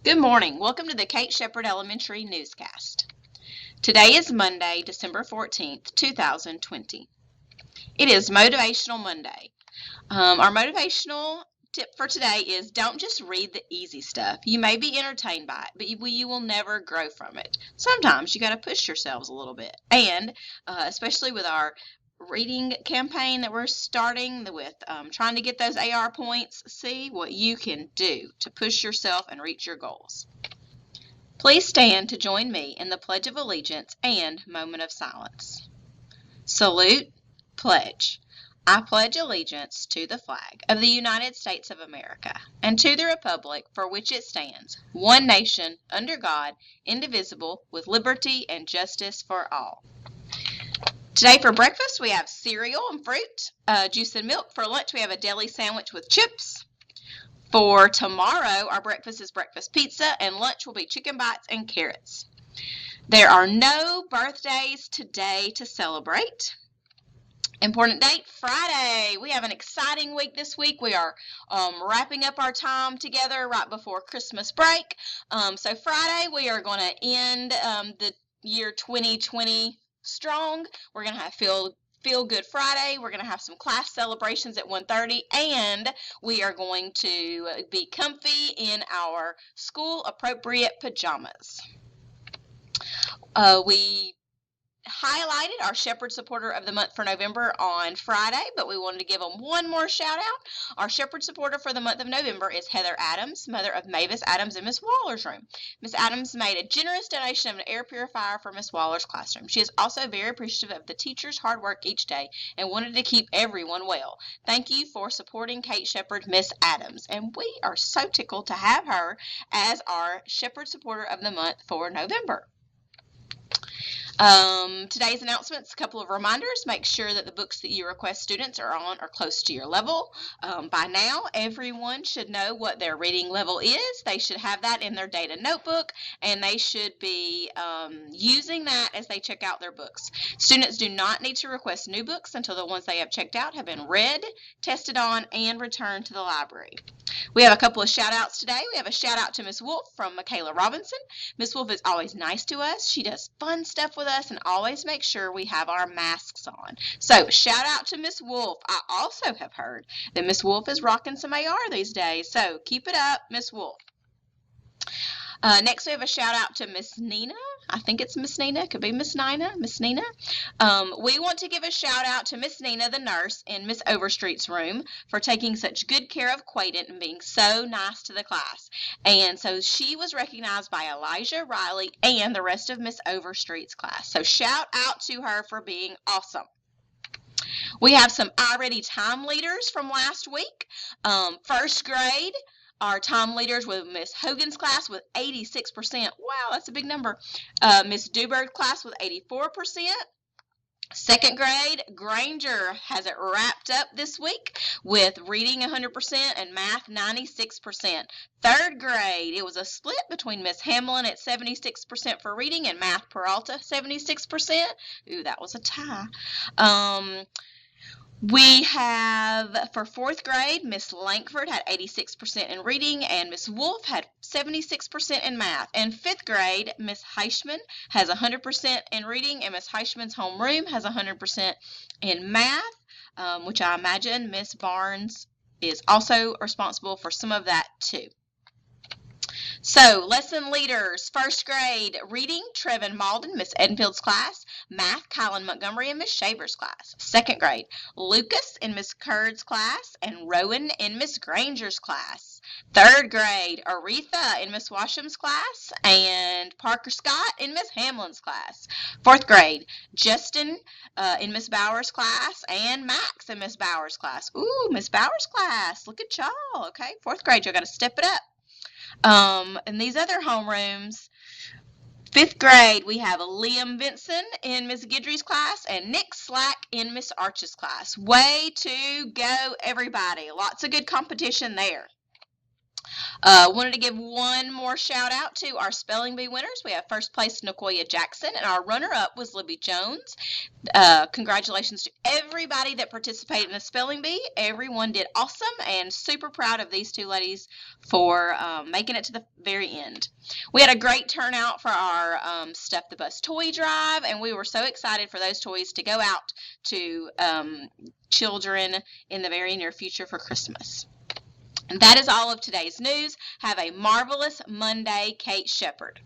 Good morning. Welcome to the Kate Shepard Elementary Newscast. Today is Monday, December 14th, 2020. It is Motivational Monday. Our motivational tip for today is don't just read the easy stuff. You may be entertained by it, but you will never grow from it. Sometimes you got to push yourselves a little bit. And especially with our reading campaign that we're starting with, trying to get those AR points, see what you can do to push yourself and reach your goals. Please stand to join me in the Pledge of Allegiance and moment of silence. Salute, pledge. I pledge allegiance to the flag of the United States of America and to the republic for which it stands, one nation, under God, indivisible, with liberty and justice for all. Today for breakfast we have cereal and fruit, juice and milk. For lunch we have a deli sandwich with chips. For tomorrow, our breakfast is breakfast pizza, and lunch will be chicken bites and carrots. There are no birthdays today to celebrate. Important date, Friday. We have an exciting week this week. We are wrapping up our time together right before Christmas break. So Friday, we are going to end the year 2020 strong. We're going to have Feel Good Friday. We're going to have some class celebrations at 1:30, and we are going to be comfy in our school appropriate pajamas. We highlighted our Shepard Supporter of the Month for November on Friday, but we wanted to give them one more shout out. Our Shepard Supporter for the month of November is Heather Adams, mother of Mavis Adams in Miss Waller's room. Miss Adams made a generous donation of an air purifier for Miss Waller's classroom. She is also very appreciative of the teachers' hard work each day and wanted to keep everyone well. Thank you for supporting Kate Shepard, Miss Adams, and we are so tickled to have her as our Shepard Supporter of the Month for November. Today's announcements, a couple of reminders. Make sure that the books that you request students are on or close to your level. By now, everyone should know what their reading level is. They should have that in their data notebook, and they should be using that as they check out their books. Students do not need to request new books until the ones they have checked out have been read, tested on, and returned to the library. We have a couple of shout outs today. We have a shout out to Miss Wolf from Michaela Robinson. Miss Wolf is always nice to us. She does fun stuff with us and always makes sure we have our masks on. So shout out to Miss Wolf. I also have heard that Miss Wolf is rocking some AR these days. So keep it up, Miss Wolf. Next, we have a shout out to Miss Nina. I think it's Miss Nina. Could be Miss Nina. Miss Nina. We want to give a shout out to Miss Nina, the nurse in Miss Overstreet's room, for taking such good care of Quaden and being so nice to the class. And so she was recognized by Elijah Riley and the rest of Miss Overstreet's class. So shout out to her for being awesome. We have some iReady time leaders from last week. First grade. Our time leaders with Miss Hogan's class with 86%. Wow, that's a big number. Miss Duber's class with 84%. Second grade, Granger has it wrapped up this week with reading 100% and math 96%. Third grade, it was a split between Miss Hamlin at 76% for reading and Math Peralta 76%. Ooh, that was a tie. We have, for fourth grade, Miss Lankford had 86% in reading, and Miss Wolf had 76% in math. And fifth grade, Miss Heischman has 100% in reading, and Miss Heischman's homeroom has 100% in math, which I imagine Miss Barnes is also responsible for some of that too. So, lesson leaders, first grade, reading, Trevin Malden, Miss Edenfield's class. Math, Kylan Montgomery in Miss Shaver's class. Second grade, Lucas in Miss Curd's class and Rowan in Miss Granger's class. Third grade, Aretha in Miss Washam's class and Parker Scott in Miss Hamlin's class. Fourth grade, Justin in Miss Bowers' class and Max in Miss Bowers' class. Ooh, Miss Bowers' class, look at y'all, okay? Fourth grade, y'all got to step it up. And these other homerooms, fifth grade, we have Liam Vinson in Miss Guidry's class and Nick Slack in Miss Arch's class. Way to go, everybody. Lots of good competition there. Wanted to give one more shout out to our spelling bee winners. We have first place Nicoya Jackson, and our runner-up was Libby Jones. Congratulations to everybody that participated in the spelling bee. Everyone did awesome, and super proud of these two ladies for making it to the very end. We had a great turnout for our Stuff the Bus toy drive, and we were so excited for those toys to go out to children in the very near future for Christmas. And that is all of today's news. Have a marvelous Monday, Kate Shepard.